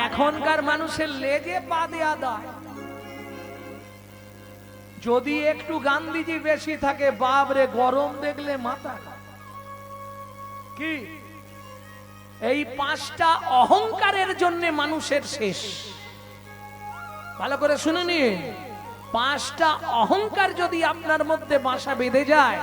এখনকার মানুষের লেজে পা দেয়া দায়। যদি একটু গান্ধীজি বেশি থাকে, বাবরে গরম দেখলে মাথা। কি এই 5টা অহংকারের জন্য মানুষের শেষ। ভালো করে শুনে নিন, 5টা অহংকার যদি আপনার মধ্যে বাসা বেঁধে যায়,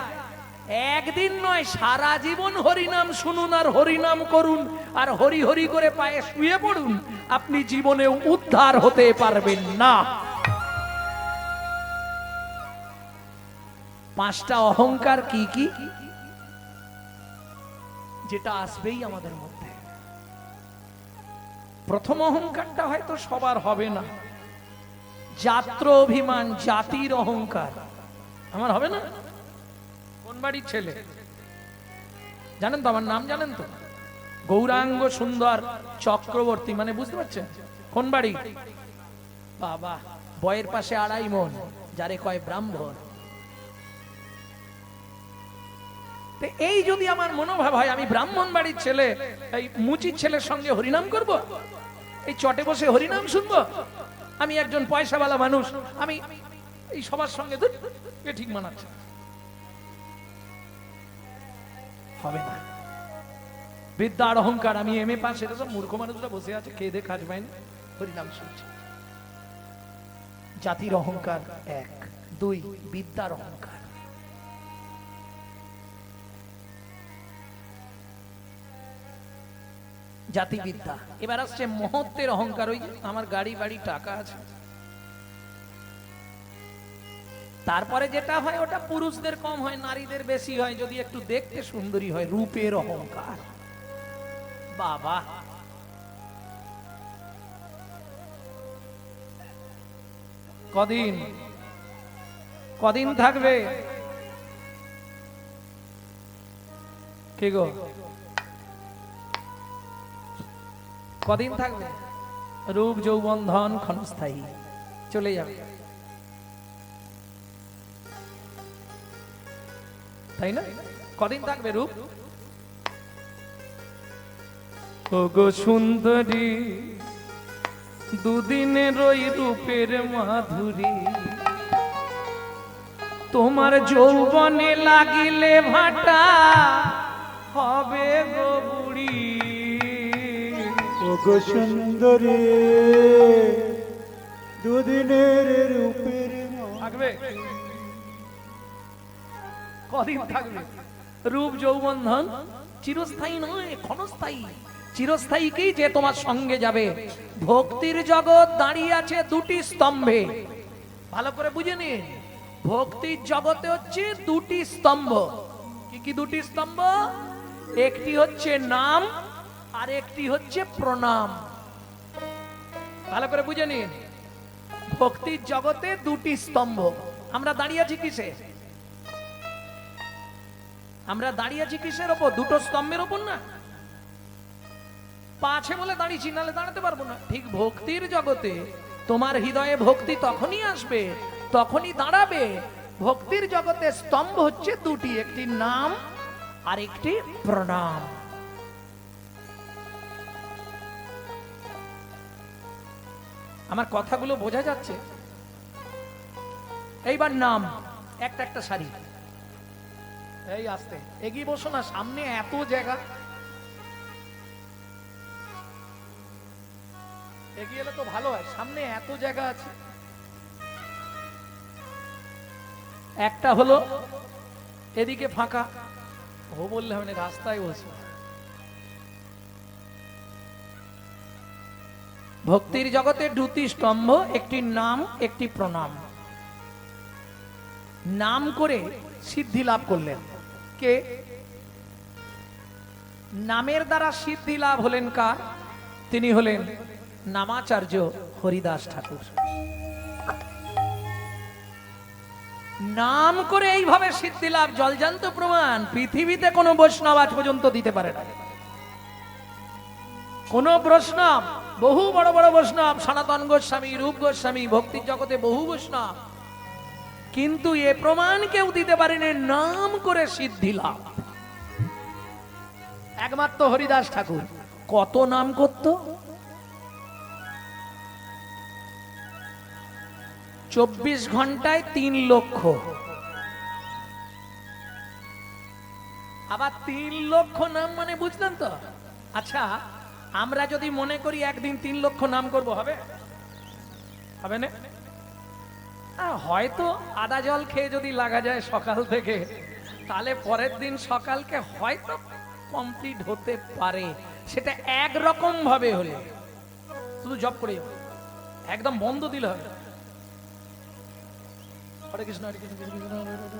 একদিন নয় সারা জীবন হরিনাম শুনুন আর হরিনাম করুন আর হরি হরি করে পায়ে শুয়ে পড়ুন, আপনি জীবনে উদ্ধার হতে পারবেন না। 5টা অহংকার কি কি, যেটা আসবেই আমাদের মধ্যে। প্রথম অহংকারটা হয়তো সবার হবে না, জাত্র অভিমান, জাতির অহংকার। আমার হবে না? কোন বাড়ির ছেলে জানেন তো? আমার নাম জানেন তো? গৌরাঙ্গ সুন্দর চক্রবর্তী, মানে বুঝতে পারছেন কোন বাড়ি? বাবা, বয়ের পাশে 2.5 মণ, যারে কয় ব্রাহ্মণ। এই যদি আমার মনোভাব হয় আমি ব্রাহ্মণ বাড়ির ছেলে, এই মুচির ছেলের সঙ্গে হরিনাম করব, এই চটে বসে হরিনাম শুনবো, আমি একজন পয়সাওয়ালা মানুষ, আমি এই সবার সঙ্গে ঠিক মানাচ্ছে, হবে না। বিদ্যার অহংকার, আমি এম এ পাস, এটা সব মূর্খ মানুষরা বসে আছে খেয়ে দে কাজ পায় না, হরিনাম শুনছে। জাতির অহংকার 1, 2 বিদ্যার অহংকার। জাতিবিদ্যা। এবার আসছে মহত্বের অহংকার, ওই আমার গাড়ি বাড়ি টাকা আছে। তারপরে যেটা হয় ওটা পুরুষদের কম হয়, নারীদের বেশি হয়, যদি একটু দেখতে সুন্দরী হয়, রূপের অহংকার। বাবা, কদিন থাকবে? কে গো, কদিন থাকবে? রূপ যৌবন ধন ক্ষণস্থায়ী, চলে যাবে, তাই না? কদিন থাকবে রূপ? ওগো সুন্দরী, দুদিনের ওই রূপের মাধুরী, তোমার যৌবনে লাগিলে ভাটা হবে গো বুড়ি। ওগো সুন্দরী, দুদিনের রূপের থাকবে? কদিন থাকবে? রূপ যৌবন ধন চিরস্থায়ী নয়, ক্ষণস্থায়ী। চিরস্থায়ী কি? যে তোমার সঙ্গে যাবে। ভক্তির জগৎ দাঁড়িয়ে আছে 2টি স্তম্ভে, ভালো করে বুঝে নিন। ভক্তির জগতে হচ্ছে 2টি স্তম্ভ। কি কি 2টি স্তম্ভ? একটি হচ্ছে নাম আর একটি হচ্ছে প্রণাম। ভালো করে বুঝে নিন, ভক্তির জগতে 2টি স্তম্ভ। আমরা দাঁড়িয়ে আছি কিসে? আমরা দাঁড়িয়ে আছি কিসের ওপর? 2টো স্তম্ভের ওপর না? পা আছে বলে দাঁড়িয়েছি, নাহলে দাঁড়াতে পারবো না। ঠিক ভক্তির জগতে তোমার হৃদয়ে ভক্তি তখনই আসবে, তখনই দাঁড়াবে। ভক্তির জগতে স্তম্ভ হচ্ছে 2টি, একটি নাম আর একটি প্রণাম। আমার কথাগুলো বোঝা যাচ্ছে? এইবার নাম, একটা সারি, এই আস্তে এগিয়ে বসো না, সামনে এত জায়গা, এগিয়ে এলে তো ভালো হয়, সামনে এত জায়গা আছে। একটা হলো এদিকে ফাঁকা, ও বললে হবে না, রাস্তায় বসো। ভক্তির জগতে 2টি স্তম্ভ, একটি নাম একটি প্রণাম। নাম করে সিদ্ধি লাভ করলেন কে? নামের দ্বারা সিদ্ধি লাভ হলেন কার? তিনি হলেন নামাচার্য হরিদাস ঠাকুর। নাম করে এইভাবে সিদ্ধি লাভ, জলজান্ত প্রমাণ। পৃথিবীতে কোনো বৈষ্ণব আজ পর্যন্ত দিতে পারে না। কোন বৈষ্ণব, বহু বড় বড় বৈষ্ণব, সনাতন গোস্বামী, রূপ গোস্বামী, ভক্তির জগতে বহু বৈষ্ণব, কিন্তু এ প্রমাণ কেউ দিতে পারেনি নাম করে সিদ্ধি লাভ। একমাত্র হরিদাস ঠাকুর। কত নাম করত? 24 ঘন্টায় 3 লক্ষ, আবার 3 লক্ষ নাম মানে বুঝলেন তো? আচ্ছা, আমরা যদি মনে করি একদিন 3 লক্ষ নাম করব, হবে? হবে না? হয়তো আদা জল খেয়ে যদি লাগা যায় সকাল থেকে, তাহলে পরের দিন সকালকে হয়তো কমপ্লিট হতে পারে। সেটা একরকম ভাবে হলে, শুধু জপ করে একদম বন্ধ দিলে হবে। হরে কৃষ্ণ হরে কৃষ্ণ কৃষ্ণ কৃষ্ণ হরে হরে,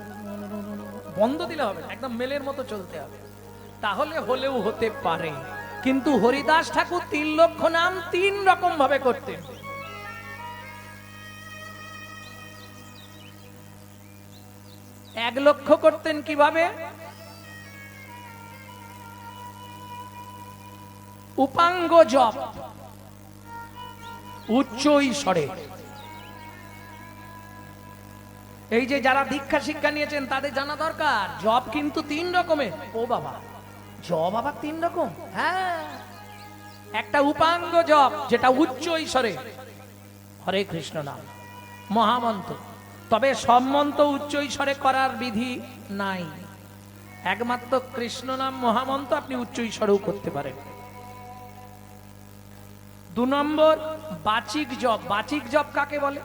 বন্ধ দিলে হবে, একদম মেলের মতো চলতে হবে, তাহলে হলেও হতে পারে। কিন্তু হরিদাস ঠাকুর 3 লক্ষ নাম 3 রকম ভাবে করতেন। এক লক্ষ করতেন কিভাবে? উপাঙ্গ জপ, উচ্চ ঈশ্বরে। এই যে যারা দীক্ষা শিক্ষা নিয়েছেন তাদের জানা দরকার, জপ কিন্তু 3 রকমের। ও বাবা, জপ আবার 3 রকম? হ্যাঁ, একটা উপাঙ্গ জপ যেটা উচ্চ ঈশ্বরে, হরে কৃষ্ণ নাম মহামন্ত্র। তবে সব মন্ত্র উচ্চ ঈশ্বরে করার বিধি নাই, একমাত্র কৃষ্ণ নাম মহামন্ত্র আপনি উচ্চ ঈশ্বরেও করতে পারেন। 2 নম্বর বাচিক জপ। বাচিক জপ কাকে বলে?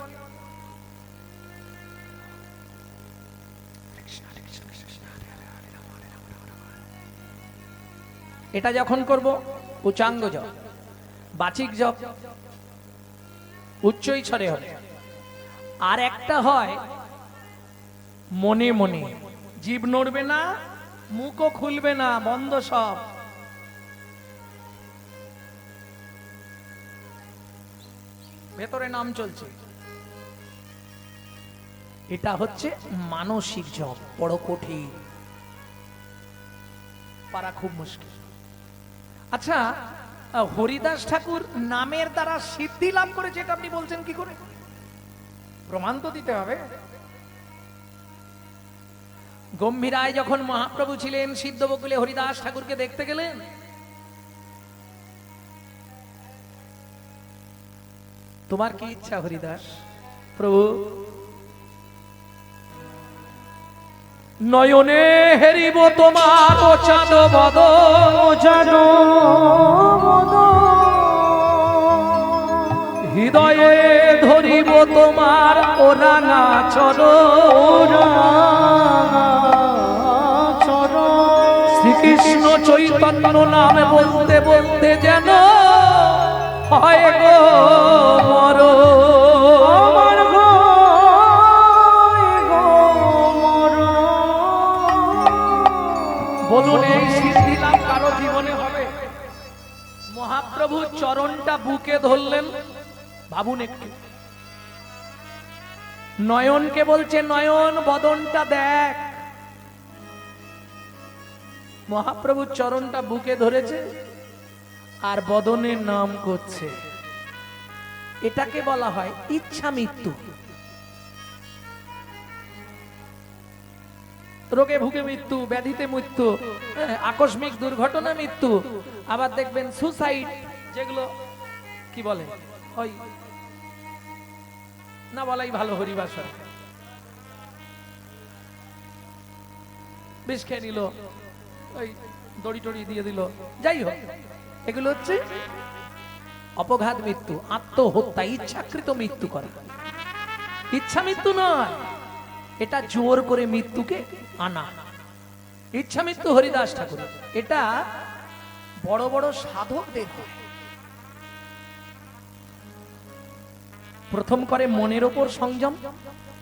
এটা যখন করব উচ্চাঙ্গ জপ, বাচিক জপ উচ্চ ঈশ্বরে হবে। আর একটা হয় মনে মনে, জিভ নড়বে না, মুখও খুলবে না, বন্ধ সব। ভেতরে নাম চলছে, এটা হচ্ছে মানসিক জপ, বড় কঠিন, পারা খুব মুশকিল। আচ্ছা, হরিদাস ঠাকুর নামের দ্বারা সিদ্ধি লাভ করেছে, এটা আপনি বলছেন কি করে? প্রমাণ তো দিতে হবে। গম্ভীরায় যখন মহাপ্রভু ছিলেন, সিদ্ধ বকুলে হরিদাস ঠাকুরকে দেখতে গেলেন। তোমার কি ইচ্ছা হরিদাস? প্রভু, নয়নে হেরিব তোমার ওচাদ বদন, হৃদয়ে ধরিব তোমার ওরাঙা চরণ। শ্রীকৃষ্ণ চৈতন্য নামে বলতে বলতে যেন হয় গো বলুন, এই সিদ্ধি লাভ কারো জীবনে হবে? মহাপ্রভু চরণটা বুকে ধরলেন, ভাবুন একটু। নয়নকে বলছে, নয়ন বদনটা দেখ। মহাপ্রভু চরণটা বুকে ধরেছে আর বদনের নাম করছে। এটাকে বলা হয় ইচ্ছা মৃত্যু। রোগে ভুগে মৃত্যু, ব্যাধিতে মৃত্যু, আকস্মিক দুর্ঘটনা মৃত্যু, আবার দেখবেন সুসাইড, যেগুলো কি বলে ওই না বলাই ভালো, হরিবাসর বিষ খেয়ে নিল, ওই দড়ি টড়ি দিয়ে দিল, যাই হোক, এগুলো হচ্ছে অপঘাত মৃত্যু, আত্মহত্যা, ইচ্ছাকৃত মৃত্যু করা। ইচ্ছা মৃত্যু নয়, এটা জোর করে মৃত্যুকে আনা। ইচ্ছা মৃত্যু হরিদাস ঠাকুর, এটা বড় বড় সাধকদের হয়। প্রথম করে মনের ওপর সংযম,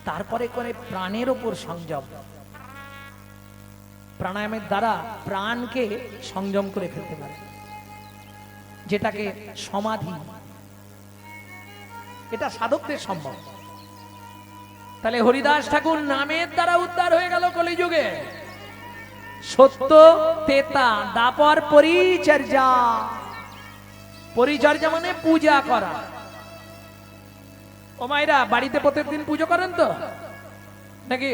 তারপরে করে প্রাণের ওপর সংযম। প্রাণায়ামের দ্বারা প্রাণকে সংযম করে ফেলতে পারে, যেটাকে সমাধি, এটা সাধকদের সম্ভব। তাহলে হরিদাস ঠাকুর নামের দ্বারা উদ্ধার হয়ে গেল কলিযুগে। সত্য তেতা দাপর পরিচর্যা। পরিচর্যা মানে পূজা করা। ও মায়েরা, বাড়িতে প্রত্যেকদিন পুজো করেন তো নাকি?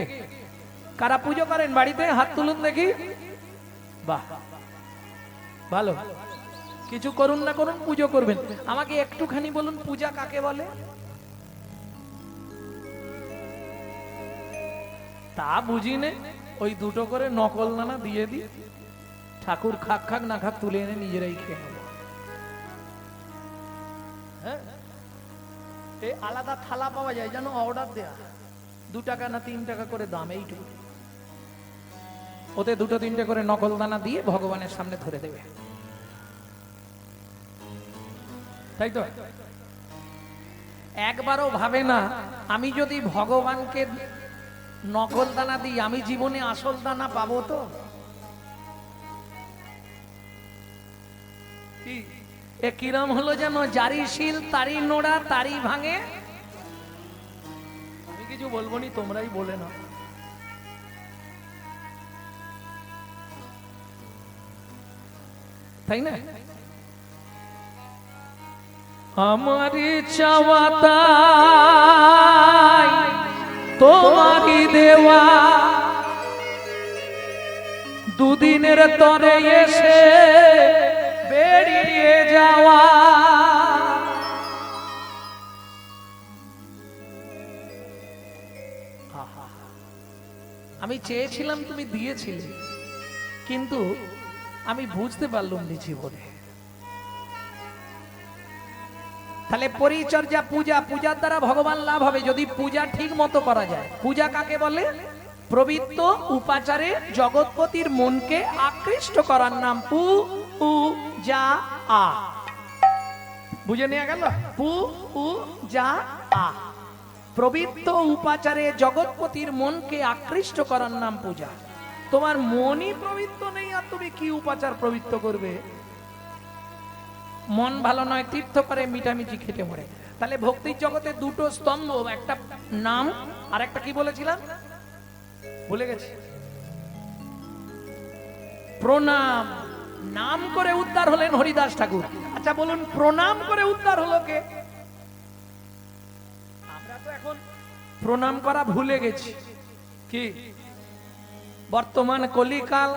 কারা পুজো করেন বাড়িতে? হাত তুলুন দেখি। বাহ, ভালো। কিছু করুন না করুন, পুজো করবেন। আমাকে একটুখানি বলুন, পূজা কাকে বলে? তা বুঝি নে, ওই দুটো করে নকল দানা দিয়ে দি, ঠাকুর খাক খাক না খাক তুলে এনে নিজেরাই খেয়ে নেব। হ্যাঁ, এই আলাদা থালা পাওয়া যায় জানো, অর্ডার দেয়া, 2 টাকা না 3 টাকা করে দাম, এইটুকু। ওতে 2-3টে করে নকল দানা দিয়ে ভগবানের সামনে ধরে দেবে, তাই তো? একবারও ভাবে না আমি যদি ভগবানকে নকল দানা দিই আমি জীবনে আসল দানা পাবো তো? এ কিরম হলো যেন, জারি শিল তারি নোড়া তারি ভাঙে। আমি কিছু বলবো নি, তোমরাই বলে না। তাই না? আমারই চাওয়া তাই তোমারই দেওয়া, দুদিনের তরে এসে বেরিয়ে যাওয়া। আমি চেয়েছিলাম, তুমি দিয়েছিলে, কিন্তু আমি বুঝতে পারলাম না জীবনে। তাহলে পরিচর্যা, পূজা, পূজার দ্বারা ভগবান লাভ হবে যদি পূজা ঠিক মতো করা যায়। পূজা কাকে বলে? প্রবৃত্ত উপাচারে জগৎপতির মনকে আকৃষ্ট করার নাম পূজা। বুঝে নেওয়া গেল? পূজা। প্রবৃত্ত উপাচারে জগৎপতির মনকে আকৃষ্ট করার নাম পূজা। তোমার মনই প্রবৃত্ত নেই আর তুমি কি উপাচার প্রবৃত্ত করবে? মন ভালো নয়, তীর্থ করে মিটামিটি খেটে মরে। তাহলে ভক্তির জগতে দুটো স্তম্ভ, একটা নাম আর একটা কি বলেছিলাম ভুলে গেছি, প্রণাম। নাম করে উদ্ধার হলেন হরিদাস ঠাকুর। আচ্ছা বলুন, প্রণাম করে উদ্ধার হলো কে? আমরা তো এখন প্রণাম করা ভুলে গেছি। কি বর্তমান কলিকাল,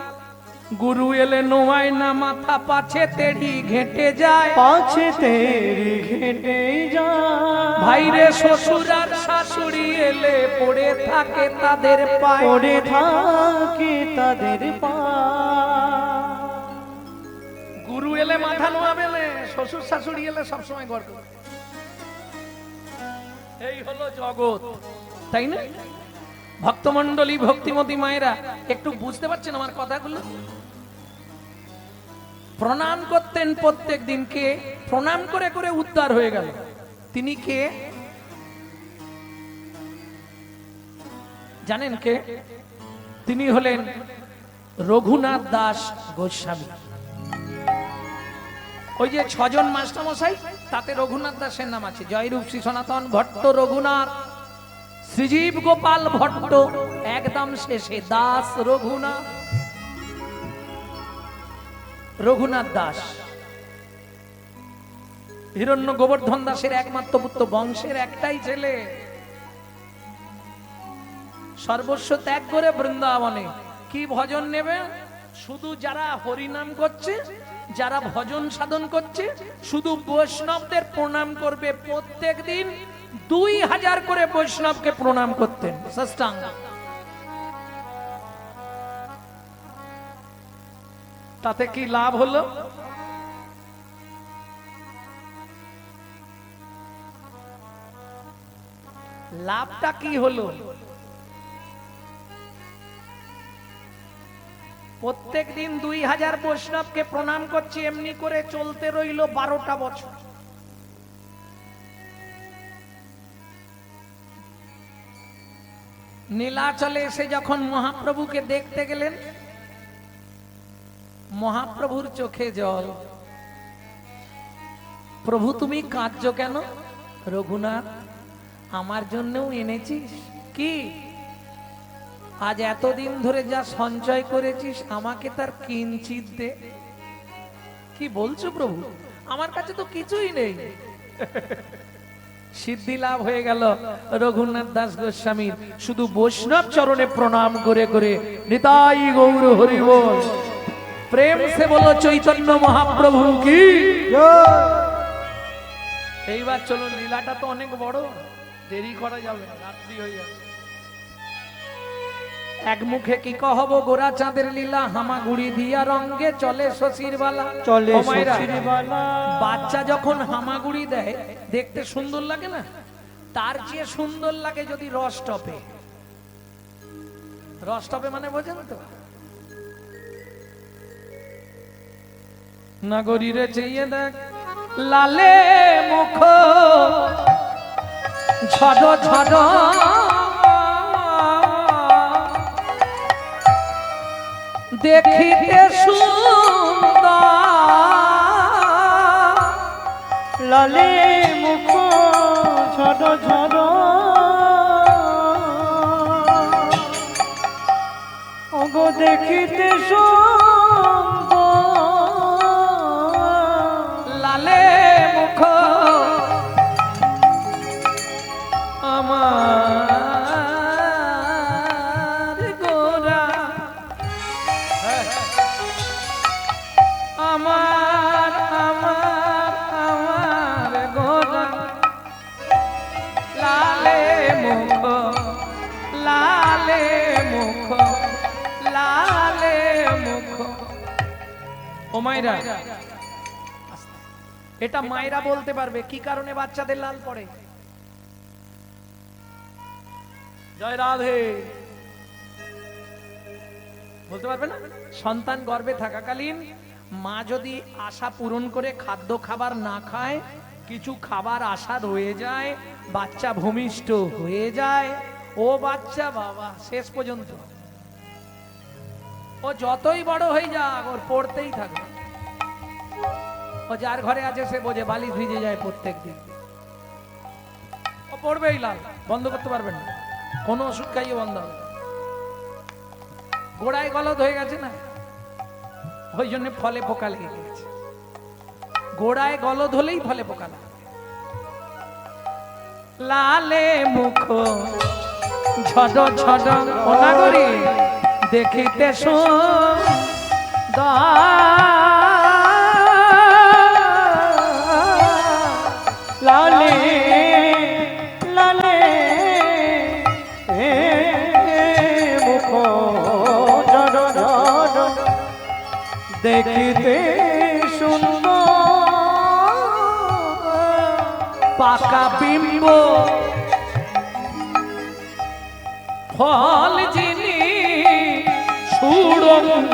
গুরু এলে নোয়ায় না মাথা, পাছে তেড়ি ঘেটে যায়, পাছে তেরি ঘেটে যায়। ভাইরে শ্বশুর আর শাশুড়ি এলে পড়ে থাকে তাদের পায়ে, পড়ে থাকে তাদের পায়। গুরু এলে মাথা নোয়াবে, শ্বশুর শাশুড়ি এলে সবসময় গড় করে। এই হলো জগৎ, তাই না? ভক্তমন্ডলী, ভক্তিমতী মায়েরা, একটু বুঝতে পারছেন আমার কথাগুলো? প্রণাম করতেন প্রত্যেক দিনকে, প্রণাম করে করে উদ্ধার হয়ে গেল। তিনি কে জানেন? কে? তিনি হলেন রঘুনাথ দাস গোস্বামী। ওই যে 6 জন মাস্টারমশাই, তাতে রঘুনাথ দাসের নাম আছে। জয়রূপ শ্রী সনাতন ভট্ট রঘুনাথ, শ্রীজীব গোপাল ভট্ট, একদম শেষে দাস রঘুনাথ। রঘুনাথ দাস হিরণ্য গোবর্ধন দাসের একমাত্র পুত্র, বংশের একটাই ছেলে। সর্বস্ব ত্যাগ করে বৃন্দাবনে কি ভজন নেবে? শুধু যারা হরিনাম করছে, যারা ভজন সাধন করছে, শুধু বৈষ্ণবদের প্রণাম করবে। প্রত্যেক দিন 2000 করে বৈষ্ণবকে প্রণাম করতেন সাষ্টাঙ্গ। তাতে কি লাভ হলো? লাভটা কি হলো? প্রত্যেক দিন 2000 বৈষ্ণবকে প্রণাম করছি, এমনি করে চলতে রইল 12টা বছর। নীলাচলে এসে যখন মহাপ্রভুকে দেখতে গেলেন, মহাপ্রভুর চোখে জল। প্রভু তুমি কাঁদছো কেন? রঘুনাথ, আমার জন্যও এনেছিস কি? আজ এতদিন ধরে যা সঞ্চয় করেছিস আমাকে তার কিঞ্চিত দে। কি বলছো প্রভু? আমার কাছে তো কিছুই নেই। সিদ্ধি লাভ হয়ে গেল রঘুনাথ দাস গোস্বামীর। শুধু বৈষ্ণব চরণে প্রণাম করে করে নিতাই গৌর হরি বল। প্রেম সে বলো চৈতন্য মহাপ্রভু কি। এইবার চলো, লীলাটা তো অনেক বড়, দেরি করা যাবে না, রাত্রি হয়ে যাবে। এক মুখে কি কহব গোরা চাঁদের লীলা, হামাগুড়ি দিয়া রঙ্গে চলে শশীর বালা। চলে ও মায়েরা, শশীর বালা। বাচ্চা যখন হামাগুড়ি দেয় দেখতে সুন্দর লাগে না? তার চেয়ে সুন্দর লাগে যদি রস টপে। রস টপে মানে বোঝেন তো? নাগরীরে চেয়ে দেখ লালে মুখ ঝড় ঝড় দেখিতে সুন্দর, লালে মুখ ঝড় ঝড় ওগো দেখিতে সুন্দর, লালে মুখ আমার গোরা, আমার আমার আমার গোরা, লালে মুখ, লালে মুখ, লালে মুখ। ও মায়েরা, এটা মায়েরা বলতে পারবে কি কারণে বাচ্চাদের লাল পড়ে। জয় রাধে। বলতে পারবে না? সন্তান গর্ভে থাকাকালীন মা যদি আশা পূরণ করে খাদ্য খাবার না খায়, কিছু খাবার আশা রয়ে যায়, বাচ্চা ভূমিষ্ঠ হয়ে যায়, ও বাচ্চা বাবা শেষ পর্যন্ত ও যতই বড় হয়ে যাক ওর পড়তেই থাকবে। ও যার ঘরে আছে সে বোঝে বালিশ ভিজে যায় প্রত্যেক দিন, ও পড়বেই লাল, বন্ধ করতে পারবে না, কোনো ওষুধ খাইয়ে বন্ধ হবে। গোড়ায় গলদ হয়ে গেছে না, ওই জন্য ফলে পোকা লেগে গেছে। গোড়ায় গলদ হলেই ফলে পোকা লাগে। লালে মুখ ঝড় ঝড় অনাগরি দেখিতে সুন্দর, লালে লালে মুখ ঝড় ঝড় দেখিতে সুন্দর, পাকা বিম্ব ফল যিনি সুড়ঙ্গ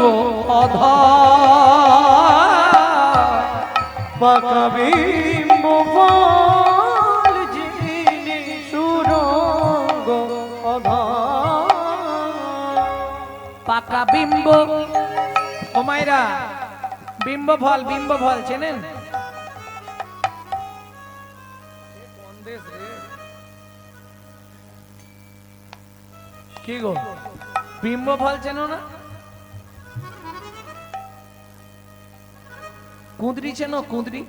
অধর, পাকা বিম্ব ফল যিনি সুরঙ্গ অধর, পাকা বিম্ব। ও মায়েরা, বিম্ব ফল, বিম্ব ফল চেনেন? কি গো, বিম্ব ফল চেনো না? কুঁদরি চেনো? কুঁদরি,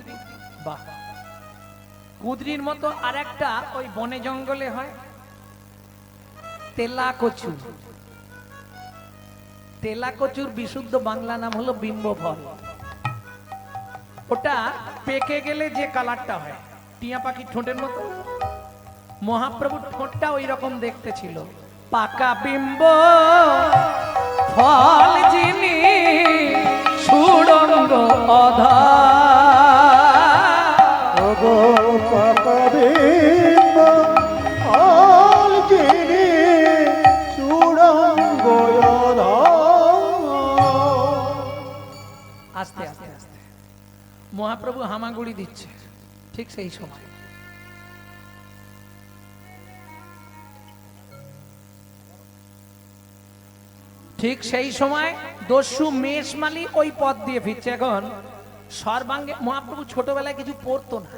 বাহ। কুঁদরির মতো আরেকটা ওই বনে জঙ্গলে হয়, তেলা কচু। তেলা কচুর বিশুদ্ধ বাংলা নাম হলো বিম্ব ফল। ওটা পেকে গেলে যে কালারটা হয়, টিয়া পাখির ঠোঁটের মতো, মহাপ্রভুর ঠোঁটটা ওই রকম দেখতে ছিল। পাকা বিম্ব ফল যিনি সুড়ঙ্গ অধর, ওগো পাকা বিম্ব ফল যিনি সুরঙ্গ অধর। আস্তে আস্তে আস্তে মহাপ্রভু হামাগুড়ি দিচ্ছে, ঠিক সেই সময় দস্যু মেষমালি ওই পথ দিয়ে ফিরছে। এখন সর্বাঙ্গে মহাপ্রভু ছোটবেলায় কিছু পড়তো না,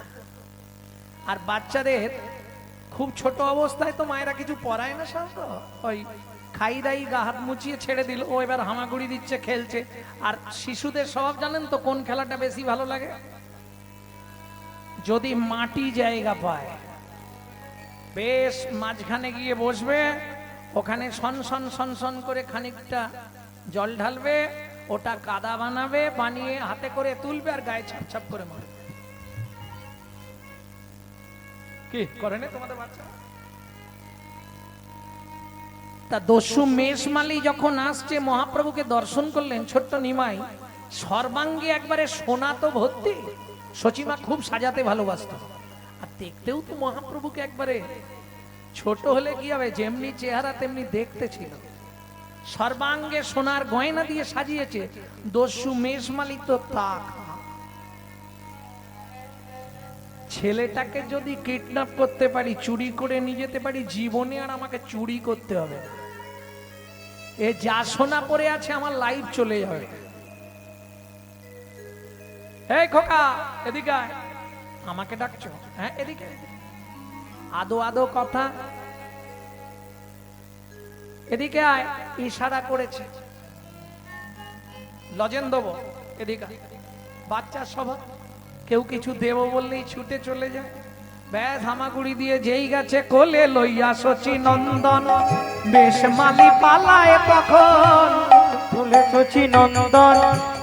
আর বাচ্চাদের খুব ছোট অবস্থায় তো মায়েরা কিছু পড়ায় না, শান্ত ওই খাই দাই গা হাত মুচিয়ে ছেড়ে দিল, ও এবার হামাগুড়ি দিচ্ছে, খেলছে। আর শিশুদের স্বভাব জানেন তো কোন খেলাটা বেশি ভালো লাগে? যদি মাটি জায়গা পায়, বেশ মাঝখানে গিয়ে বসবে, ওখানে সন সন সন সন করে খানিকটা জল ঢালবে, ওটা কাদা বানাবে, বানিয়ে হাতে করে তুলবে আর গায়ে ছাপ ছাপ করে মারবে। কি করে না তোমাদের বাচ্চা? তা দস্যু মেষমালি যখন আসছে মহাপ্রভুকে দর্শন করলেন, ছোট্ট নিমাই সর্বাঙ্গে একবারে সোনা তো ভর্তি। সচিমা খুব সাজাতে ভালোবাসত, আর দেখতেও তো মহাপ্রভুকে একবারে, ছোট হলে কি হবে, যেমনি চেহারা তেমনি দেখতে ছিল। সর্বাঙ্গে সোনার গয়না দিয়ে সাজিয়েছে। দস্যু মেষমালি তো তাক, ছেলেটাকে যদি কিডন্যাপ করতে পারি, চুরি করে নিয়ে যেতে পারি, জীবনে আর আমাকে চুরি করতে হবে না। এ যা সোনা পড়ে আছে আমার লাইফ চলে যাবে। এই খোকা এদিকে আয়। আমাকে ডাকছো? হ্যাঁ এদিকে। আদো আদো কথা, এদিকে আয়। ইশারা করেছে, লজেন দেবো, এদিকে আয়। বাচ্চা স্বভাব, কেউ কিছু দেব বললেই ছুটে চলে যায়। ব্যাস হামাগুড়ি দিয়ে যেই গেছে কোলে লইয়া শচী নন্দন, বেশ মালি পালায় তখন। কোলে শচী নন্দন,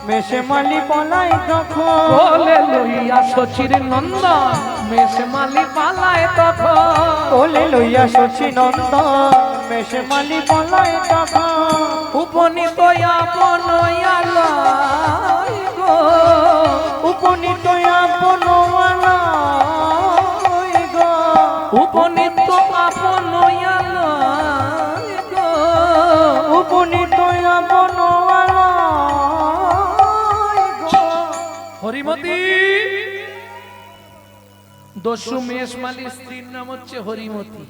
মেষে মালি পলায় তখন। কোলে লইয়া শচীর নন্দন, বেশ মালি পালায় তখন। কোলে লইয়া শচী নন্দন, মেষে মালি পলায় তখন। উপনীত আপন আলাই গো, উপনীত আপন আলাই গো। উপনীত আপন আলাই গো, উপনীত আপন আলাই গো। হরিমতি। দস্যু মেষমালির স্ত্রীর নাম হচ্ছে হরিমতি।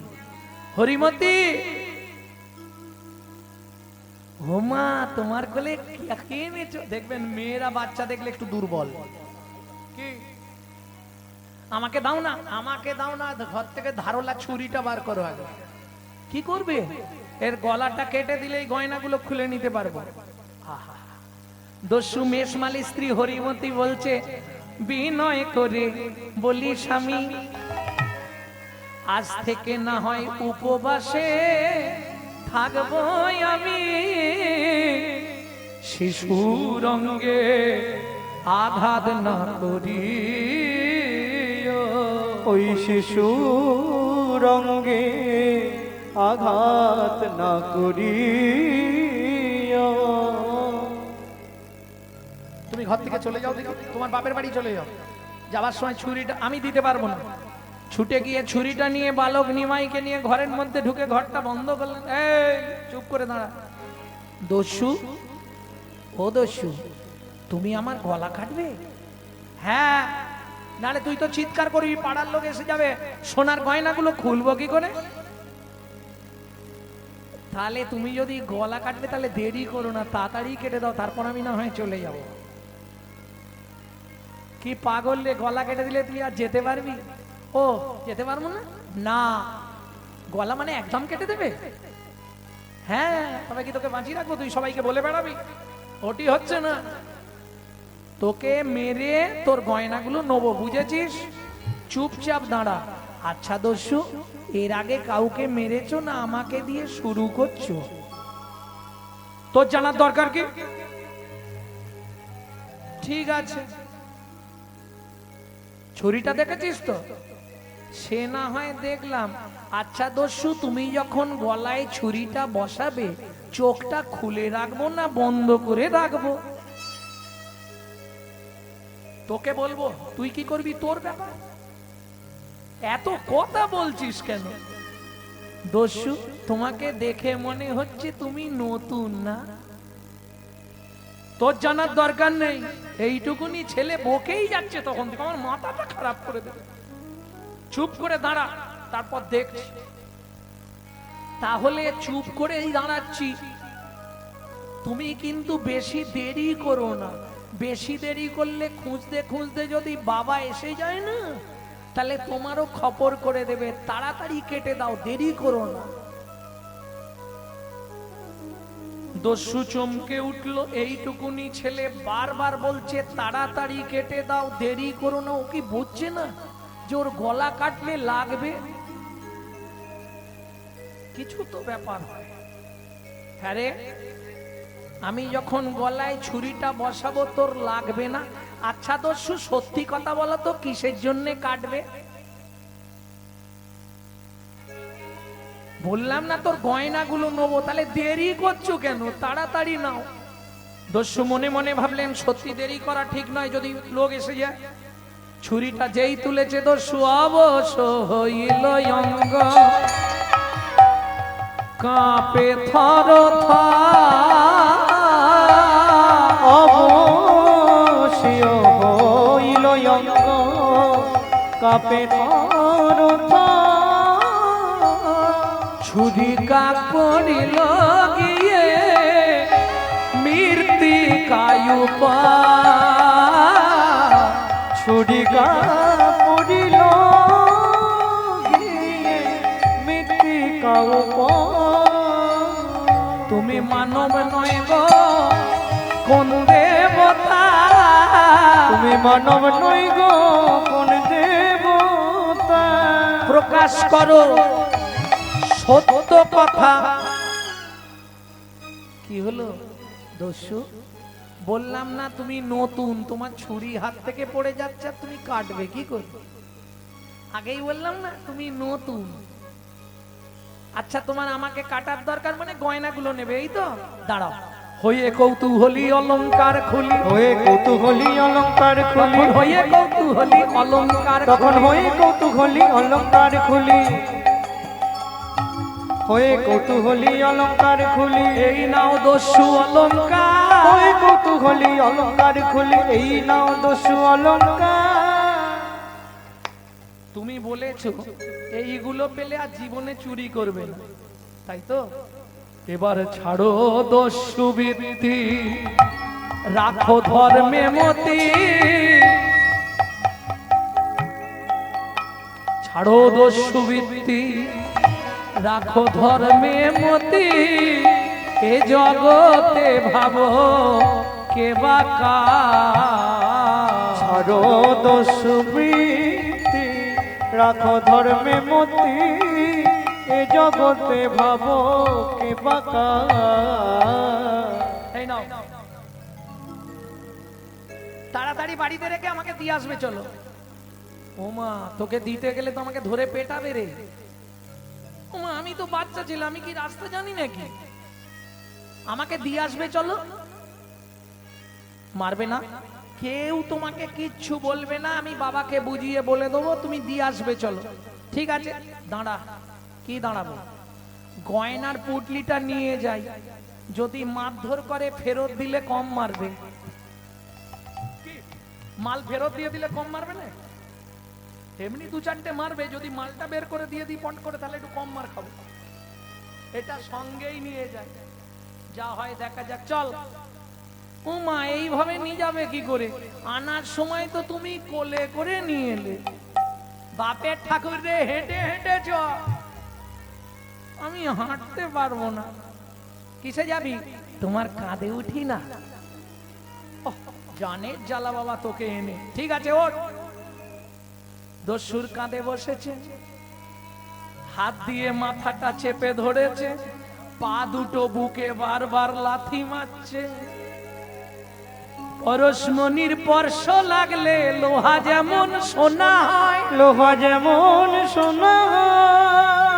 হরিমতি, হোমা তোমার কোলে কে এনেছো? দেখবেন মেয়েরা বাচ্চা দেখলে একটু দুর্বল। কি আমাকে দাও না, আমাকে দাও না, ঘর থেকে ধারলা ছুরিটা বার করো আগে। কি করবে? এর গলাটা কেটে দিলেই গয়নাগুলো খুলে নিতে পারবো। আহা, দস্যু মেষমালি স্ত্রী হরিমতি বলছে, বিনয় করে বলি স্বামী, আজ থেকে না হয় উপবাসে থাকবো আমি। শিশুর অঙ্গে আঘাত না করি, ওই শিশু রঙ্গে আঘাত না করি। তুমি ঘর থেকে চলে যাও, দেখো তোমার বাপের বাড়ি চলে যাও। যাবার সময় ছুরিটা আমি দিতে পারবো না। ছুটে গিয়ে ছুরিটা নিয়ে বালক নিমাইকে নিয়ে ঘরের মধ্যে ঢুকে ঘরটা বন্ধ করলেন। এই চুপ করে দাঁড়া। দস্যু, ও দস্যু, তুমি আমার গলা কাটবে? হ্যাঁ, নালে তুই তো চিৎকার করবি, পাড়ার লোক এসে যাবে, সোনার গয়নাগুলো খুলবো কি করে? তাহলে তুমি যদি গলা কাটবে তাহলে দেরি করো না, তাড়াতাড়ি কেটে দাও, তারপর আমি না হয় চলে যাব। কি পাগল রে, গলা কেটে দিলে তুই আর যেতে পারবি? ও যেতে পারবো না? না, গলা মানে একদম কেটে দেবে? হ্যাঁ, তবে কি তোকে বাঁচিয়ে রাখবো? তুই সবাইকে বলে বেড়াবি? ওটি হচ্ছে না, তোকে মেরে তোর গয়নাগুলো নেবো, বুঝেছিস? চুপচাপ দাঁড়া। আচ্ছা দস্যু, এর আগে কাউকে মেরেছো না আমাকে দিয়ে শুরু করছো? তোর জানার দরকার কি? ঠিক আছে, ছুরিটা দেখেছিস তো? সে না হয় দেখলাম। আচ্ছা দস্যু, তুমি যখন গলায় ছুরিটা বসাবে, চোখটা খুলে রাখবো না বন্ধ করে রাখবো? তোকে বলবো, তুই কি করবি তোর ব্যাপার। এত কথা বলছিস কেন? দস্যু, তোমাকে দেখে মনে হচ্ছে তুমি নতুন না? তোর জানার দরকার নেই, এইটুকুনি ছেলে বকেই যাচ্ছে, তখন থেকে আমার মাথাটা খারাপ করে দেবে। চুপ করে দাঁড়া, তারপর দেখছি। তাহলে চুপ করেই দাঁড়াচ্ছি। তুমি কিন্তু বেশি দেরি করো না। বেশি দেরি করলে খুঁজতে খুঁজতে যদি বাবা এসে যায় না, তাহলে তোমারও খবর করে দেবে। তাড়াতাড়ি কেটে দাও, দেরি করো না। দস্যু চমকে উঠলো, এইটুকুনি ছেলে বারবার বলছে তাড়াতাড়ি কেটে দাও, দেরি করো না। ও কি বুঝছে না যে ওর গলা কাটলে লাগবে? কিছু তো ব্যাপার হয়। হ্যাঁ রে, আমি যখন গলায় ছুরিটা বসাবো তোর লাগবে না? আচ্ছা দস্যু, সত্যি কথা বলো তো, কিসের জন্য কাটবে? বললাম না তোর গয়নাগুলো নেবো, তাহলে দেরি করছো কেন? তাড়াতাড়ি নাও। দস্যু মনে মনে ভাবলেন সত্যি দেরি করা ঠিক নয়, যদি লোক এসে যায়। ছুরিটা যেই তুলেছে দস্যু অবশ হইল অঙ্গ, কাঁপে থর অবশ্যই হইল অঙ্গ, কাপে থর ছুরি কাক পড়িল গিয়ে মৃত্তিকায়ু পা, ছুরি পড়িল গিয়ে মৃত্তিকা তুমি মানব নয় গো কোন দেবতা, তুমি মানব নই গো কোন দেবতা, প্রকাশ করো সত্য কথা। কি হলো দস্যু? বললাম না তুমি নতুন, তোমার ছুরি হাত থেকে পড়ে যাচ্ছে আর তুমি কাটবে কি করবে? আগেই বললাম না তুমি নতুন। আচ্ছা তোমার আমাকে কাটার দরকার মানে গয়নাগুলো নেবে, এই তো? দাঁড়াও। হয়ে কৌতূহলী অলংকার খুলি, হয়ে কৌতূহলী অলংকার খুলি, হয়ে কৌতূহলী অলংকার, তখন হয়ে কৌতূহলী অলংকার খুলি, হয়ে কৌতূহলী অলংকার খুলি, এই নাও দস্যু অলংকার, হয়ে কৌতূহলী অলংকার খুলি, এই নাও দস্যু অলংকার। তুমি বলেছো এইগুলো পেলে আর জীবনে চুরি করবে না, তাই তো? এবার ছাড়ো দস্যু বৃত্তি, রাখো ধর্মে মতি, ছাড়ো দস্যু বৃত্তি, রাখো ধর্মে মতি, এ জগতে ভাবো কে বাকা, ছাড়ো দস্যু বৃত্তি, রাখো ধর্মে মতি, এ জগতে ভাবো কে বাকা। এই নাও, তাড়াতাড়ি বাড়িতে রেখে আমাকে দিয়ে আসবে চলো। ওমা তোকে দিতে গেলে তো আমাকে ধরে পেটাবে রে। ওমা আমি তো বাচ্চা ছিলাম, আমি কি রাস্তা জানি নাকি? আমাকে দিয়ে আসবে চলো। মারবে না, কেউ তোমাকে কিচ্ছু বলবে না, আমি বাবাকে বুঝিয়ে বলে দেবো, তুমি দিয়ে আসবে চলো। ঠিক আছে দাঁড়া। কি দাঁড়াবো? গয়নার পুটলিটা নিয়ে যাই, যদি মারধর করে ফেরত দিলে কম মারবে। মাল ফেরত দিয়ে দিলে কম মারবে না, এমনি দু চারটে মারবে, যদি মালটা বের করে দিয়ে দিই পট করে তাহলে একটু কম মার খাবো। এটা সঙ্গেই নিয়ে যায়, যা হয় দেখা যাক। চল। ও মা এইভাবে নিয়ে যাবে কি করে? আনার সময় তো তুমি কোলে করে নিয়ে এলে। বাপের ঠাকুর রে হেঁটে হেঁটে চ, আমি হাঁটতে পারবো না। কিসে যাবি? তোমার কাঁধে উঠি না। ওহ, জানের জ্বালা বাবা তোকে এনে। ঠিক আছে ওঠ। দস্যুর কাঁধে বসেছে, হাত দিয়ে মাথাটা চেপে ধরেছে, পা দুটো বুকে বারবার লাথি মারছে। পরশমণির স্পর্শ লাগলে লোহা যেমন সোনা হয়, লোহা যেমন সোনা হয়,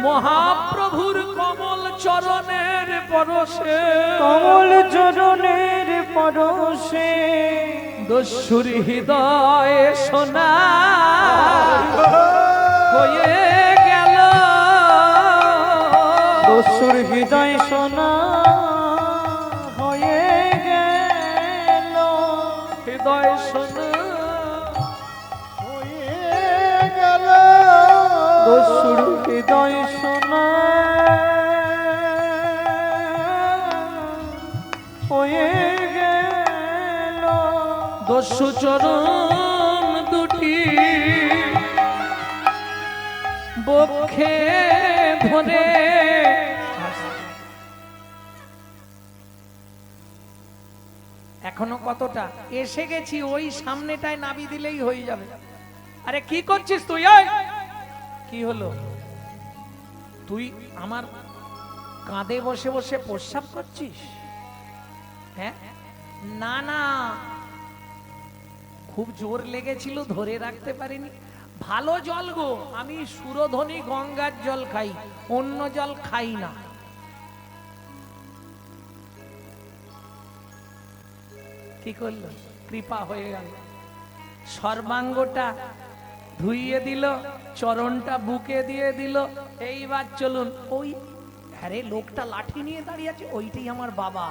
মহাপ্রভুর কমল চরণের পরশে, কমল চরণের পরশে দস্যুর হৃদয়ে সোনা হয়ে গেল, দস্যুর হৃদয় সোনা হয়ে গেল, হৃদয় সোনা হয়ে গেল, দস্যুর হৃদয় সোনা হয়ে গেল। দস্যু চরণ দুটি বক্ষে ধরে এখনো কতটা এসে গেছি, ওই সামনেটায় নাবি দিলেই হয়ে যাবে। আরে কি করছিস তুই? ওই কি হলো? তুই আমার কাঁধে বসে বসে প্রস্রাব করছিস? হ্যাঁ না না, খুব জোর লেগেছিল, ধরে রাখতে পারিনি। ভালো জল গো, আমি সুরধনী গঙ্গার জল খাই, অন্য জল খাই না। কি করলো? কৃপা হয়ে গেল, সর্বাঙ্গটা ধুইয়ে দিল, চরণটা বুকে দিয়ে দিল। এইবার চলুন। ওই আরে লোকটা লাঠি নিয়ে দাঁড়িয়ে আছে, ওইটাই আমার বাবা।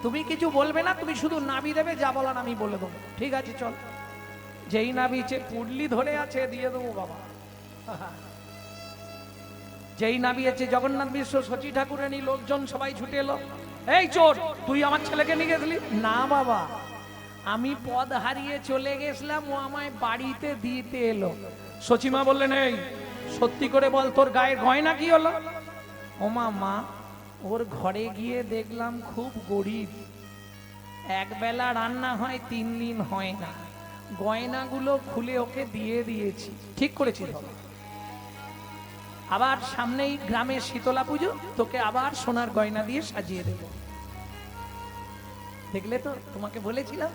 তুমি কিছু বলবে না, তুমি শুধু নাবি দেবে, যা বলার আমি বলে দেবো। ঠিক আছে চল। যেই নাবিছে পুডলি ধরে আছে, দিয়ে দেবো বাবা। যেই নাবিয়েছে জগন্নাথ মিশ্র, শচী ঠাকুরানী, লোকজন সবাই ছুটে এলো। এই চোর, তুই আমার ছেলেকে নিয়ে গেছিলি? না বাবা, আমি পদ হারিয়ে চলে গেছিলাম, ও আমায় বাড়িতে দিতে এলো। সচিমা বললেন, এই সত্যি করে বল, তোর গায়ের গয়না কি হলো? ওমা মা, ওর ঘরে গিয়ে দেখলাম খুব গরিব, একবেলা রান্না হয়, 3 দিন হয় না। গয়নাগুলো খুলে ওকে দিয়ে দিয়েছি। ঠিক করেছি। আবার সামনেই গ্রামের শীতলা পুজো, তোকে আবার সোনার গয়না দিয়ে সাজিয়ে দেব। দেখলে তো, তোমাকে বলেছিলাম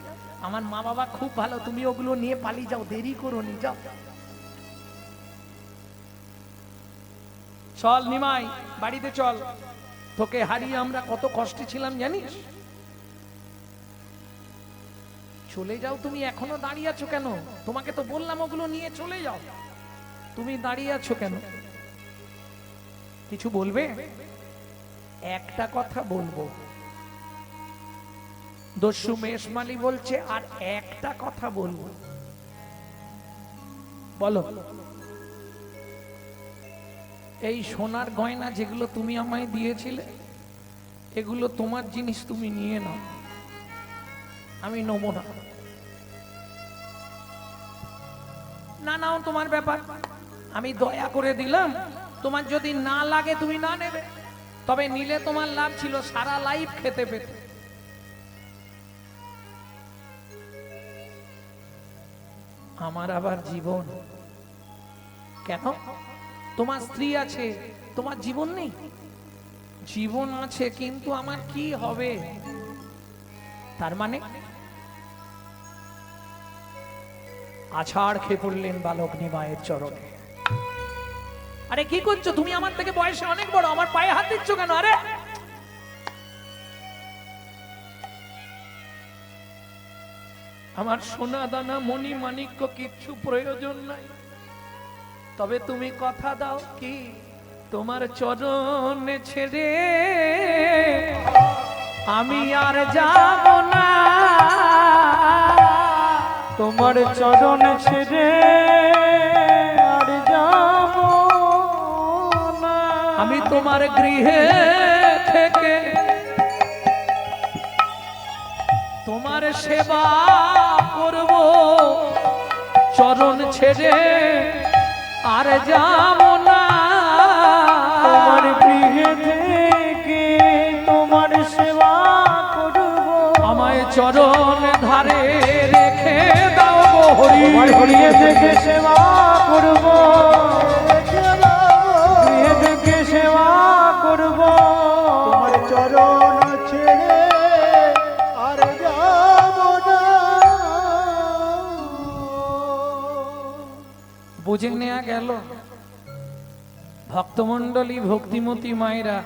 আমার মা বাবা খুব ভালো, তুমি ওগুলো নিয়ে পালিয়ে যাও, দেরি করো নি, যাও। চল নিমাই, বাড়িতে চল। তোকে হারিয়ে আমরা কত কষ্টে ছিলাম জানিস? চলে যাও। তুমি এখনো দাঁড়িয়ে আছো কেন? তোমাকে তো বললাম ওগুলো নিয়ে চলে যাও, তুমি দাঁড়িয়ে আছো কেন? কিছু বলবে? একটা কথা বলবো। দস্যু মেশমালি বলছে আর একটা কথা বলবো। বলো। এই সোনার গয়না যেগুলো তুমি আমায় দিয়েছিলে, এগুলো তোমার জিনিস, তুমি নিয়ে নাও, আমি নেব না। না নাও, তোমার ব্যাপার, আমি দয়া করে দিলাম। তোমার যদি না লাগে তুমি না নেবে, তবে নিলে তোমার লাভ ছিল, সারা লাইফ খেতে পেতে। আমার আবার জীবন কেন? তোমার স্ত্রী আছে, তোমার জীবন নেই? জীবন আছে, কিন্তু আমার কি হবে? তার মানে আছাড় খেয়ে পড়লেন বালক নিমায়ের চরণে। আরে কি করছো তুমি? আমার থেকে বয়সে অনেক বড়, আমার পায়ে হাত দিচ্ছ কেন? আরে আমার সোনা দানা মণি মাণিক্য কিচ্ছু প্রয়োজন নাই, তবে তুমি কথা দাও কি তোমার চরণে ছেড়ে আমি আর যাব না। তোমার চরণ ছেড়ে আর যাব না। আমি তোমার গৃহে থেকে তোমার সেবা করব, চরণ ছেড়ে আর যাব না। তোমার গৃহে থেকে তোমার সেবা করব, আমায় চরণ ধারে রেখে দাও গো হরি। তোমার গৃহে থেকে সেবা করব, গৃহে থেকে সেবা করব, তোমার চরণ ছেড়ে আর যাব না। বুঝে নেওয়া গেল ভক্তমণ্ডলী, ভক্তিমতী মায়েরা,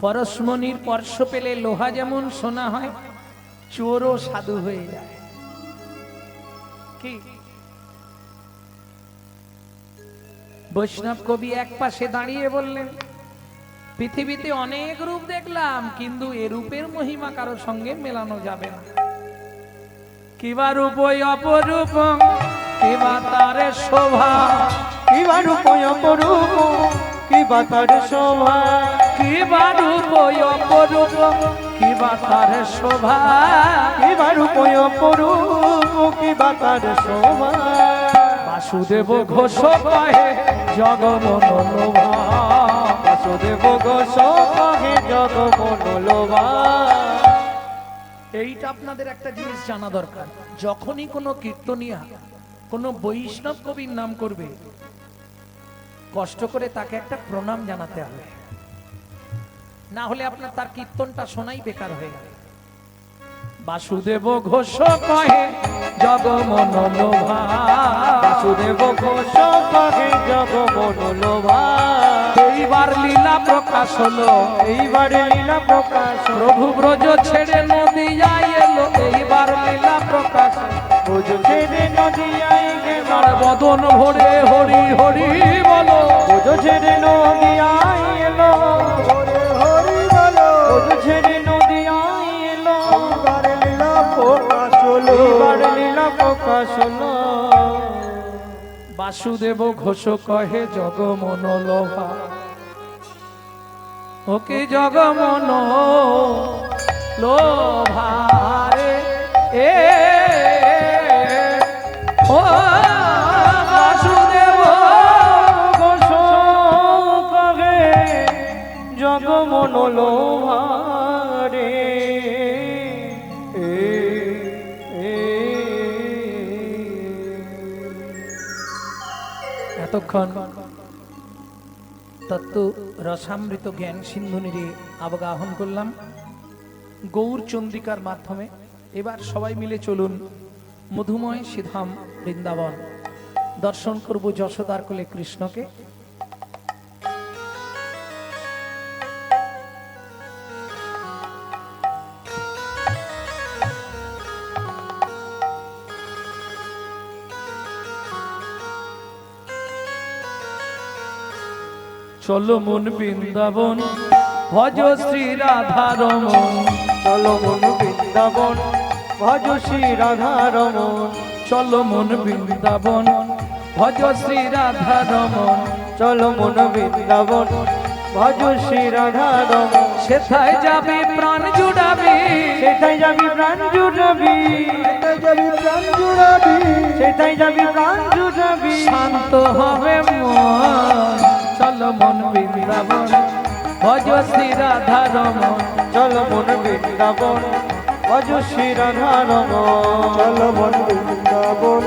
পরশমণির স্পর্শ পেলে লোহা যেমন সোনা হয়, চোরও সাধু হয়ে যায়। কি বৈষ্ণব কবি এক পাশে দাঁড়িয়ে বললেন, পৃথিবীতে অনেক রূপ দেখলাম, কিন্তু এ রূপের মহিমা কারো সঙ্গে মেলানো যাবে না। কিবা রূপ অপরূপ, কিবা তার শোভা, কিবা রূপ অপরূপ, কিবা তার শোভা, কিবা রূপ অপরূপ, কিবা তার শোভা, কিবা রূপ অপরূপ, কিবা তার শোভা। বাসুদেব ঘোষ কহে জগমন লোভা, বাসুদেব ঘোষ কহে জগমন লোভা। এইটা আপনাদের একটা জিনিস জানা দরকার। যখনই কোনো কীর্তনিয়া কোনো বৈষ্ণব কবির নাম করবে, কষ্ট করে তাকে একটা প্রণাম জানাতে হবে, না হলে আপনার তার কীর্তনটা শোনাই বেকার হয়ে গেল। বাসুদেব ঘোষ কহে জগমন লোভা, বাসুদেব ঘোষ কহে জগমন লোভা। এইবার লীলা প্রকাশ হলো, এইবারে লীলা প্রকাশ প্রভু ব্রজ ছেড়ে নদিয়ায় এলো, এইবার লীলা প্রকাশ ব্রজ ছেড়ে নদিয়ায় গেল। আর বদন ভরে হরি হরি বলো, ব্রজ ছেড়ে নদিয়ায় এলো, ব্রজ ছেড়ে নদিয়ায় এলো। এইবারে লীলা প্রকাশ হলো, এইবারে লীলা প্রকাশ হলো। বাসুদেব ঘোষ কহে জগমন লোভা, ওকে জগমন লোভারে এ ও বাসুদেব ঘোষ কহে জগমন লোভারে এতক্ষণ তত্ত্ব রসামৃত জ্ঞান সিন্ধুনিরে অবগাহন করলাম গৌর চন্দ্রিকার মাধ্যমে। এবার সবাই মিলে চলুন মধুময় শ্রীধাম বৃন্দাবন দর্শন করব যশোদার কোলে কৃষ্ণকে। চলো মন বৃন্দাবন ভজ শ্রী রাধারমন, চলো মন বৃন্দাবন ভজ শ্রী রাধারমন। চলো মন বৃন্দাবন ভজ শ্রী রাধারমন, চলো মন বৃন্দাবন ভজ শ্রী রাধারমন। সেথায় যাবি প্রাণ জুড়াবি, সেটাই যাবি প্রাণ জুড়াবি, প্রাণ জুড়াবি, সেটাই যাবি প্রাণ জুড়াবি। শান্ত হবে মন। চলো মন বৃন্দাবন ভজ শ্রী রাধারমন, চলো মন বৃন্দাবন ভজ শ্রী রাধারমন। চলো মন বৃন্দাবন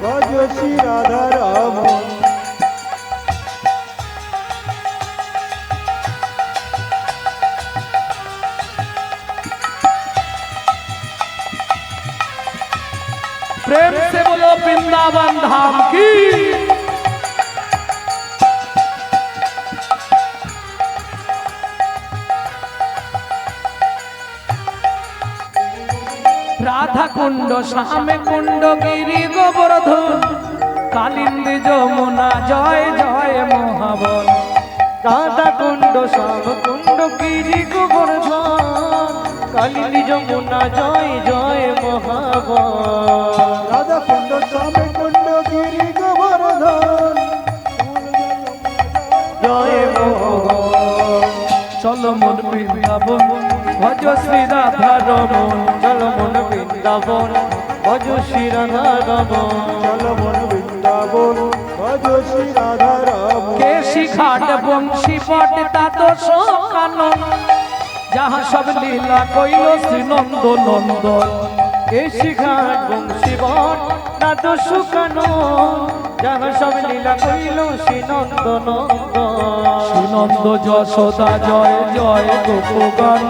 ভজ শ্রী রাধারমন। प्रेम से बोलो वृंदावन धाम की। राधा कुंड श्याम कुंड गिरी गोवर्धन, कालिंदी যমুনা জয় জয় মহাবন। রাধা কুণ্ড শ্যাম কুণ্ড গিরি গোবর্ধন, কালিন্দী যমুনা জয় জয় মহাবন। রাধা কুণ্ড শ্যাম কুণ্ড গিরি গোবর্ধন, জয় মহাবন। চলো মন বৃন্দাবন ভজ শ্রী রাধারমন, চলো মন বৃন্দাবন ভজ শ্রী রাধারমন। চলো মন বৃন্দাবন ভজ শ্রী রাধারমন। কেশি ঘাট বংশী পট তাত কানন, যাহা সব লীলা কইল শ্রী নন্দ নন্দন। কেশি ঘাট বংশী বট নাদ সুকানন, যাহা সব লীলা কইল শ্রী নন্দ নন্দন। শ্রী নন্দ যশোদা জয় জয় গোপগণ,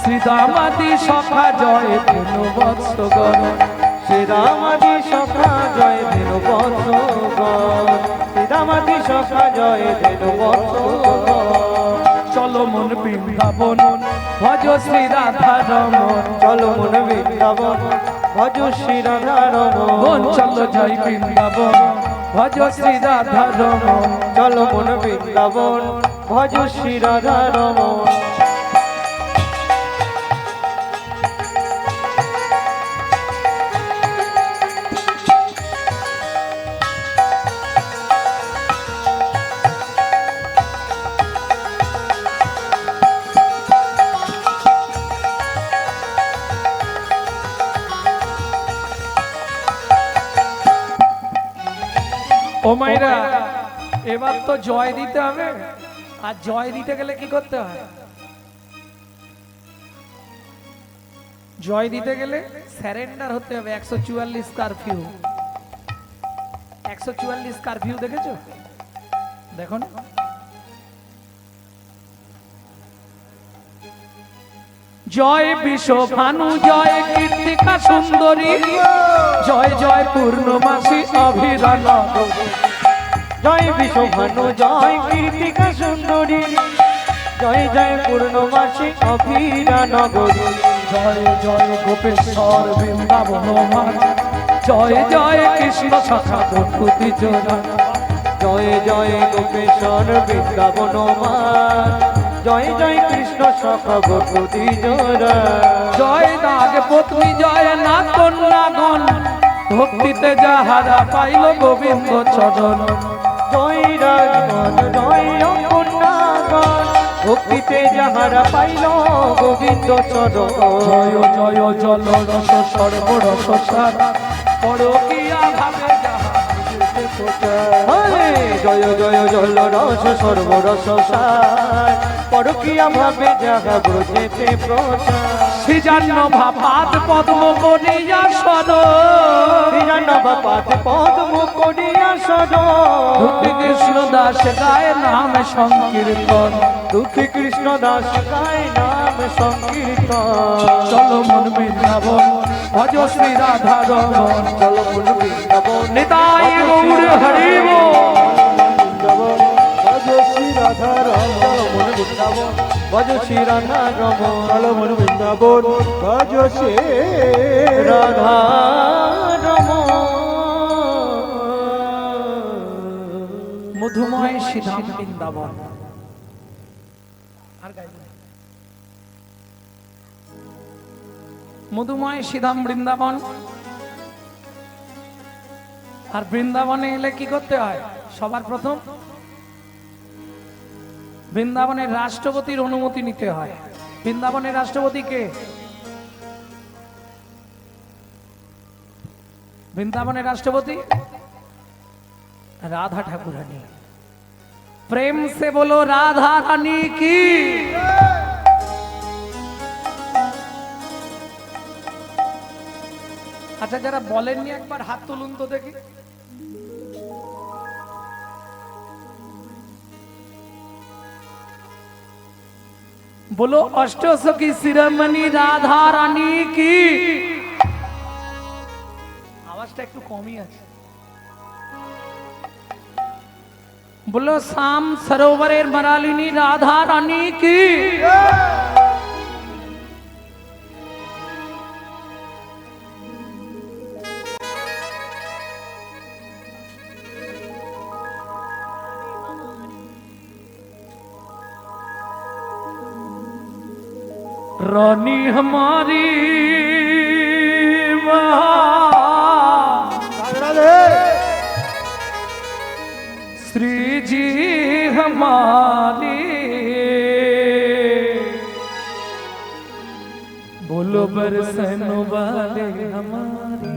শ্রীদামাদি সখা জয় ধেনু বৎসগণ। শ্রীরামাদি সখা জয় ধেনু বৎসগণ, শ্রীরামাদি সখা জয় ধেনু বৎসগণ। চলো মন বৃন্দাবন ভজ শ্রী রাধারমন, চলো মন বৃন্দাবন ভজ শ্রী রাধারমন। চলো জয় বৃন্দাবন ভজ শ্রী রাধারমন। চলো মন বৃন্দাবন ভজ শ্রী রাধারমন। ও মাইরা এবার তো জয় দিতে হবে, আর জয় দিতে গেলে কি করতে হয়? জয় দিতে গেলে স্যারেন্ডার হতে হবে। 144 কারফিউ, 144 কারফিউ দেখেছো? দেখো না, জয় বিশ্বভানু জয় কীর্তিকা সুন্দরী জয় জয় পূর্ণমাসী অভিরান জয় বিশ্বভানু জয় কীর্তিকা সুন্দরী জয় জয় পূর্ণমাসী অভিরা নগরী জয় জয় গোপেশ্বর বৃন্দাবন মান জয় জয় কৃষ্ণ সখা বন্ধুতি জোড়া জয় জয় গোপেশ্বর বৃন্দাবন মান জয় জয় কৃষ্ণ সখা বন্ধুতি জোড়া জয় নাগ পত্নী জয় না কন্যাগণ ভক্তিতে যাহারা পাইল গোবিন্দ চরণ জয় রাজগণ জয় কন্যাগণ ভক্তিতে যাহারা পাইল গোবিন্দ চরণ জয় জয় জল রস সর্বরস সার পরকিয়া ভাবে যাহা জয় জয় জল রস সর্বরস সার পরকিয়া ভাবে যাহা ব্রজেতে প্রচার শ্রীজান্ন ভাপাত পদ্ম করিয়া সদ বিরানবাপাত পদ্ম করিয়া সদ ভক্তি কৃষ্ণ দাস গায় নাম সংকীর্তন দুঃখী কৃষ্ণ দাস গায় নাম সংকীর্তন চলো মন বৃন্দাবন ভজ শ্রী রাধা রমন চলো মন বৃন্দাবন নিতাই গৌর হরি বৃন্দাবন ভজ শ্রী রাধা রমন চলো মন বৃন্দাবন ভজ শ্রী রাধা রমন চলো মন বৃন্দাবন ভজ শ্রী রাধা রমন মধুময় শ্রীধাম বৃন্দাবন আর গাইবো না। মধুময় শ্রীধাম বৃন্দাবন আর বৃন্দাবনে এলে কি করতে হয় সবার প্রথম বৃন্দাবনের রাষ্ট্রপতির অনুমতি নিতে হয় বৃন্দাবনের রাষ্ট্রপতি কে বৃন্দাবনের রাষ্ট্রপতি राधा ठाकुरानी प्रेम से बोलो राधा रानी की अच्छा जरा बोलेंगे एक बार हाथ तुलून तो देखी बोलो अष्टसखी शिरोमणि राधा रानी की आवाजটা একটু কমই আছে बोलो शाम सरोवरेर मरालिनी राधा रानी की रानी हमारी श्री जी हमारी बोलो बरसन वाले हमारी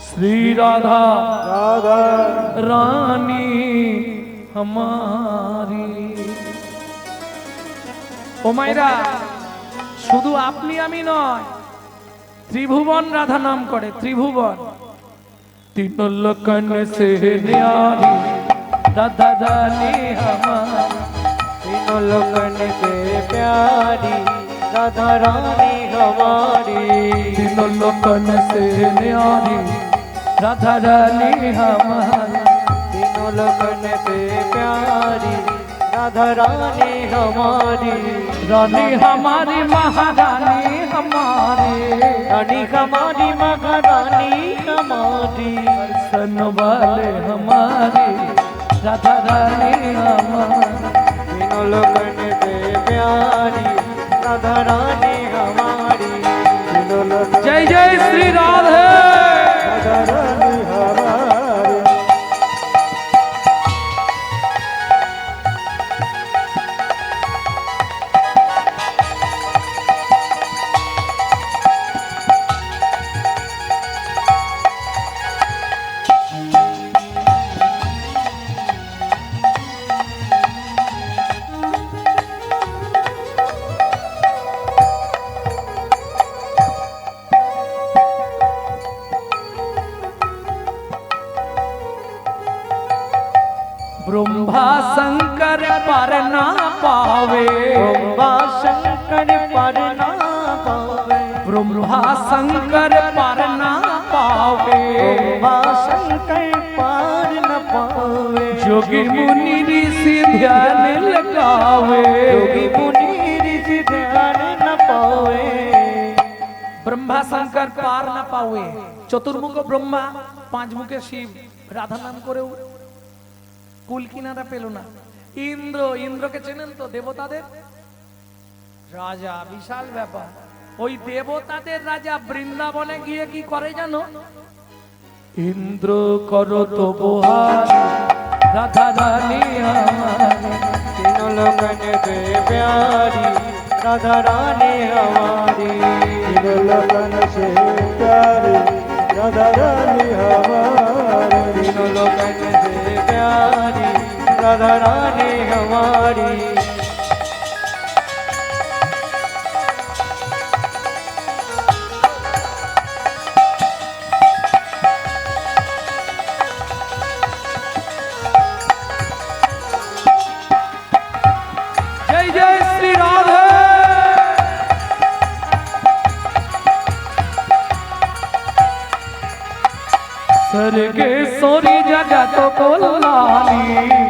श्री राधा রাধা रानी हमारी ও মাইরা শুধু আপনি আমি নয় ত্রিভুবন রাধা নাম করে ত্রিভুবন तीनों लोकन से न्यारी राधा रानी हमारी तीनों लोगन से प्यारी राधा रानी हमारी तीनों लोकन से न्यारी राधा रानी हमारी तीनों लोगन से प्यारी राधा रानी हमारी रानी हमारी महारानी हमारी रानी हमारी महारानी हमारी सन वाले हमारी राधा रानी हमारी तीनों लोगन से प्यारी राधा रानी हमारी तीनों लोगन जय जय श्री राधे राधा रानी हमारी ब्रह्मा शंकर पर ना पावे ब्रह्मा शंकर शंकर पर ना पावे, ब्रह्मा शंकर पार ना पावे, ब्रह्मा शंकर पार न पावे, जोगी मुनि ऋषि ध्यान लगावे, योगी मुनि ऋषि ध्यान न पावे, ब्रह्मा शंकर पार ना पावे, चतुर्मुख ब्रह्मा पांच मुखे शिव राधा नाम करेও কুল কিনারা পেল না। ইন্দ্রকে চেনেন তো, দেবতাদের রাজা, বিশাল ব্যাপার। ওই দেবতাদের রাজা বৃন্দাবনে গিয়ে কি করে জানো? ইন্দ্র করো তো বহার রাধা রানী আমারে, तीनों लोगन से प्यारी राधा रानी हमारी, तीनों लोगन से प्यारी राधा रानी हमारी, तीनों लोगन से प्यारी राधा रानी हमारी। जय जय श्री राधे। सर्गेश्वरी जगत कल्याणी,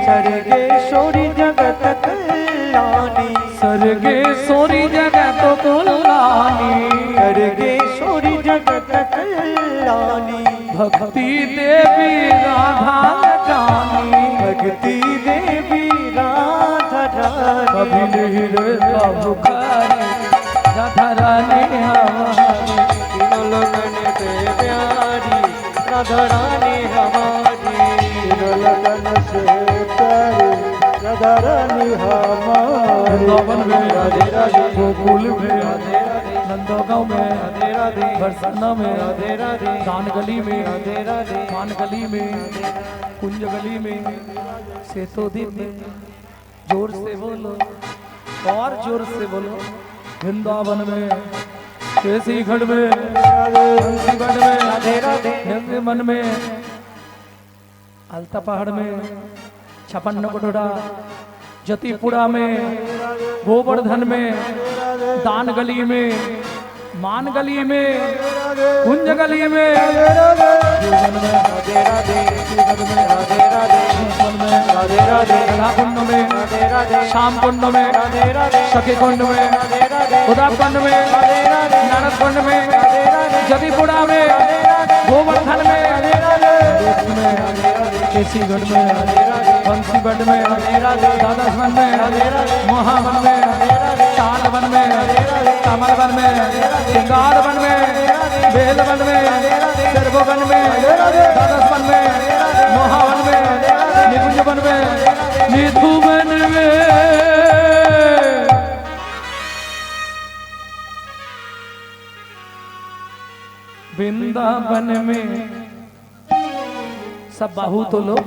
सर्गेश्वरी जगत कल्याणी, सर्गेश्वरी जगत कल्याणी, सर्गेश्वरी जगत कल्याणी, भक्ति देवी राधा रानी, भक्ति देवी राधा रानी, कभी नहीं रहता भुखारी राधा रानी हमारी, तीनों लोगन से प्यारी राधा रानी हमारी, तीनों लोगन से प्यारी राधा रानी हमारी। वृंदावन में राधे राधे, गोकुल में राधे राधे, नंदगांव में राधे राधे, बरसाना में राधे राधे, दान गली में राधे राधे, मान गली में कुंज गली में सेतोदी में। जोर से बोलो और जोर से बोलो। वृंदावन में केसीगढ़ में बंसीगढ़ में राधे राधे, नंदमन में अलता पहाड़ में छपन्न कोटोड़ा जतीपुरा में गोवर्धन में दान गली में मान गली में कुंज गली में जीवन में राधे राधे, श्रीगढ़ में राधे राधे, भूषण में राधे राधे, कला कुंड में राधे राधे, श्याम कुंड में राधे राधे, सखी कुंड में राधे राधे, उदाप कुंड में राधे राधे, नारद कुंड में राधे राधे, जतीपुरा में गोवर्धन में देश में केसीगढ़ में बंसीगढ़ में दादासन में महावन में तालवन में कमलवन में सिंगारवन में बेलवन में सर्ववन में दादासन में महावन में निकुंजवन में निधुवन में। वृंदावन में सब बाहु तो लो।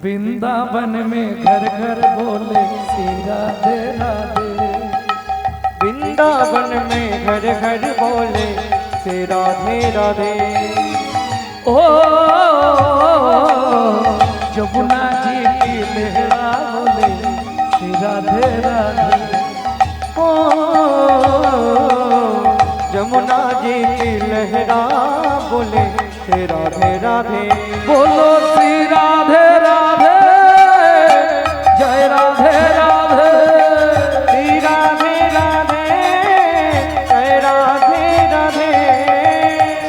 वृंदावन में घर घर बोले श्री राधे राधे, वृंदावन में घर घर बोले से राधे राधे, ओ जमुना जी की लहरा बोले श्री राधे राधे, ओ जमुना जी की लहरा बोले से राधे राधे, बोलो श्री राधे राधे, जय राधे राधे, श्री राधे राधे, जय राधे राधे,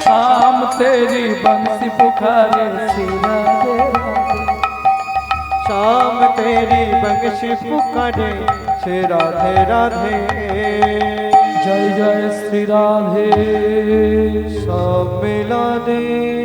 शाम तेरी बंसी पुकारे श्री राधे राधे, शाम तेरी बंशी पुकारे से राधे राधे, जय जय श्री राधे। सब मिला दे।